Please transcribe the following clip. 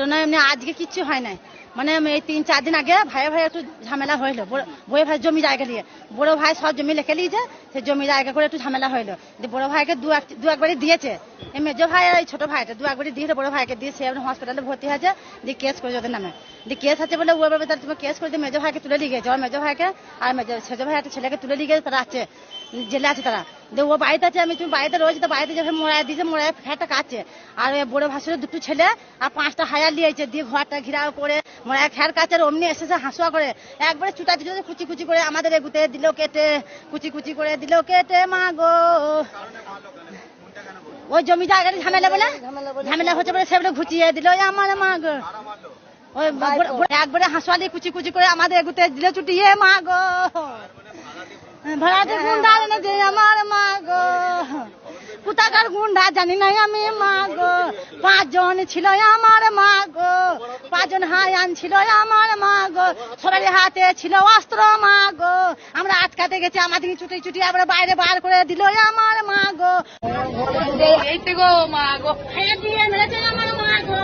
ঘটনা এমনি আজকে কিচ্ছু হয় নাই, মানে এই 3-4 দিন আগে ভাই একটু ঝামেলা হইলো, বড় ভাই জমি জায়গা নিয়ে। বড় ভাই সব জমি লিখে নিয়েছে, সে জমি জায়গা করে একটু ঝামেলা হইলো। বড় ভাইকে দু একবারই দিয়েছে, এই মেজো ভাই আর ছোট ভাইটা 2 একবারই দিয়েছে। বড় ভাইকে দিয়ে সে হসপিটালে ভর্তি হয়েছে, দিয়ে কেস করে ওদের নামে। দিয়ে কেস আছে বলে ও এবার তুমি কেস করে দিয়ে মেজো ভাইকে তুলে নিয়ে গেছে। আর মেজো ভাইকে আর ছোট ভাই একটা ছেলেকে তুলে নিয়ে গেছে, তারা আছে জেলে আছে তারা। দিয়ে ও বাড়িতে আছে, তুমি বাড়িতে রয়েছে, তো বাড়িতে যে মোড়ায় দিয়েছে, মোড়ায় ফ্যাটটা কাটছে। আর বড় ভাসুরের 2টো ছেলে আর 5টা হায়ার নিয়েছে, দিয়ে ঘরটা ঘিরাও করে মোড়ায় খ্যার কাছে। অমনি এসেছে হাসুয়া করে একবারে চুটা চুটা কুচি কুচি করে আমাদের এগুতে দিল কেটে, কুচি কুচি করে দিল কেটে। মা গো, ওই জমি জায়গাটা ঝামেলা হচ্ছে বলে সেগুলো ঘুচিয়ে দিল আমার। মা গো, ওই একবারে হাসুয়ালি কুচি কুচি করে আমাদের এগুতে দিল চুটিয়ে। মা গো, ভাড়াতে গুন্ডা এনেছে আমার। মা গো, কোথাকার গুন্ডা জানি নাই আমি। মা গো, 5 জন ছিল আমার। মা গো, 5 জন হায়ান ছিল আমার। মা গো, সবারই হাতে ছিল অস্ত্র। মা গো, আমরা আটকাতে গেছি, আমাদের চুটি চুটি আবার বাইরে বার করে দিল আমার। মা গো, এইতে গো মা গো, মেরেছে আমার। মা গো,